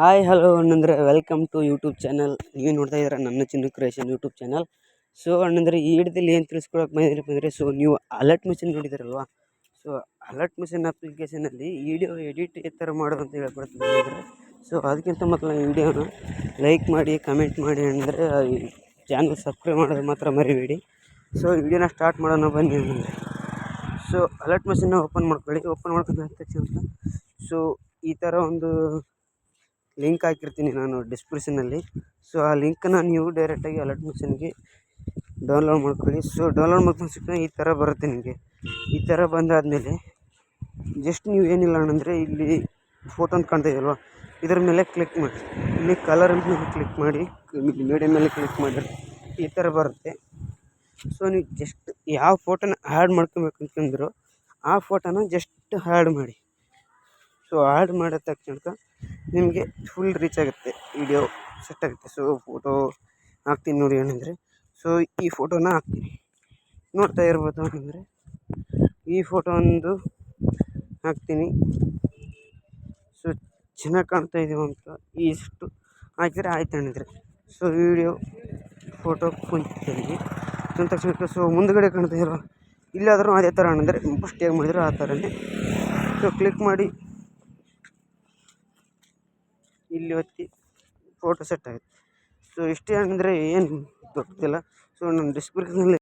Hi hello ಅಣ್ಣಂದ್ರೆ welcome to YouTube channel. ನೀವು ನೋಡ್ತಾ ಇದ್ದೀರಾ ನನ್ನ Chinnu creation YouTube channel. So ಅಣ್ಣಂದ್ರೆ ಈ ಹಿಡಿದಲ್ಲಿ ಏನು ತಿಳಿಸ್ಕೊಳಕ್ಕೆ ಬಂದಿರಪ್ಪ ಸೊ ನೀವು ಅಲರ್ಟ್ ಮಿಷಿನ್ ನೋಡಿದಿರಲ್ವಾ. ಸೊ ಅಲರ್ಟ್ ಮಿಷಿನ್ ಅಪ್ಲಿಕೇಶನಲ್ಲಿ ವಿಡಿಯೋ ಎಡಿಟ್ ಈ ಥರ ಮಾಡೋದು ಅಂತ ಹೇಳ್ಕೊಡ್ತೀನಿ. ಸೊ ಅದಕ್ಕಿಂತ ಮೊದಲು ವಿಡಿಯೋನ ಲೈಕ್ ಮಾಡಿ ಕಮೆಂಟ್ ಮಾಡಿ ಅಂದರೆ ಚಾನಲ್ ಸಬ್ಸ್ಕ್ರೈಬ್ ಮಾಡೋದು ಮಾತ್ರ ಮರಿಬೇಡಿ. ಸೊ ವಿಡಿಯೋನ ಸ್ಟಾರ್ಟ್ ಮಾಡೋಣ ಬನ್ನಿ ಅಂದರೆ. ಸೊ ಅಲರ್ಟ್ ಮಿಷಿನ್ನ ಓಪನ್ ಮಾಡ್ಕೊಂಡ ತಕ್ಷಣ ಸೊ ಈ ಥರ ಒಂದು ಲಿಂಕ್ ಹಾಕಿರ್ತೀನಿ ನಾನು ಡಿಸ್ಕ್ರಿಪ್ಷನಲ್ಲಿ. ಸೊ ಆ ಲಿಂಕನ್ನು ನೀವು ಡೈರೆಕ್ಟಾಗಿ ಅಲರ್ಟ್ ಮಿಷನ್ಗೆ ಡೌನ್ಲೋಡ್ ಮಾಡ್ಕೊಳ್ಳಿ. ಸೊ ಡೌನ್ಲೋಡ್ ಮಾಡ್ಕೊಂಡು ಸಿಕ್ಕ ಈ ಥರ ಬರುತ್ತೆ ನಿಮಗೆ. ಈ ಥರ ಬಂದಾದಮೇಲೆ ಜಸ್ಟ್ ನೀವು ಏನಿಲ್ಲ ಅಂದರೆ ಇಲ್ಲಿ ಫೋಟೋ ಅಂತ ಕಾಣ್ತಾ ಇದೆಯಲ್ವ, ಇದರ ಮೇಲೆ ಕ್ಲಿಕ್ ಮಾಡಿ. ಇಲ್ಲಿ ಕಲರ್ ಮೇಲೆ ಕ್ಲಿಕ್ ಮಾಡಿ, ಮೀಡಿಯಮ್ ಮೇಲೆ ಕ್ಲಿಕ್ ಮಾಡಿದ್ರೆ ಈ ಥರ ಬರುತ್ತೆ. ಸೊ ನೀವು ಜಸ್ಟ್ ಯಾವ ಫೋಟೋನ ಆ್ಯಡ್ ಮಾಡ್ಕೊಬೇಕು ಅಂತಂದ್ರು ಆ ಫೋಟೋನ ಜಸ್ಟ್ ಆ್ಯಡ್ ಮಾಡಿ. ಸೊ ಆ್ಯಡ್ ಮಾಡಿದ ತಕ್ಷಣ ನಿಮಗೆ ಫುಲ್ ರೀಚ್ ಆಗುತ್ತೆ, ವಿಡಿಯೋ ಸೆಟ್ ಆಗುತ್ತೆ. ಸೊ ಫೋಟೋ ಹಾಕ್ತೀನಿ ನೋಡಿ ಏನಂದರೆ. ಸೊ ಈ ಫೋಟೋನ ಹಾಕ್ತೀನಿ, ನೋಡ್ತಾ ಇರ್ಬೋದು ಅಂದರೆ ಈ ಫೋಟೋ ಒಂದು ಹಾಕ್ತೀನಿ. ಸೊ ಚೆನ್ನಾಗಿ ಕಾಣ್ತಾ ಇದೀವಿ ಅಂತ ಇಷ್ಟು ಹಾಕಿದರೆ ಆಯ್ತು ಹೇಳಿದರೆ. ಸೊ ವಿಡಿಯೋ ಫೋಟೋ ಕುಂತಿದ್ದೀನಿ ಅಂದ ತಕ್ಷಣ ಸೊ ಮುಂದುಗಡೆ ಕಾಣ್ತಾ ಇರೋ ಇಲ್ಲಾದರೂ ಅದೇ ಥರ ಅಂದರೆ ಫಸ್ಟ್ ಹೇಗೆ ಮಾಡಿದ್ರು ಆ ಥರನೇ. ಸೊ ಕ್ಲಿಕ್ ಮಾಡಿ ಇಲ್ಲಿ ಒತ್ತಿ ಫೋಟೋ ಸೆಟ್ ಆಗುತ್ತೆ. ಸೊ ಇಷ್ಟೇ ಅಂದರೆ ಏನು ಗೊತ್ತಿಲ್ಲ. ಸೊ ನಾನು ಡಿಸ್ಕ್ರಿಪ್ಷನಲ್ಲಿ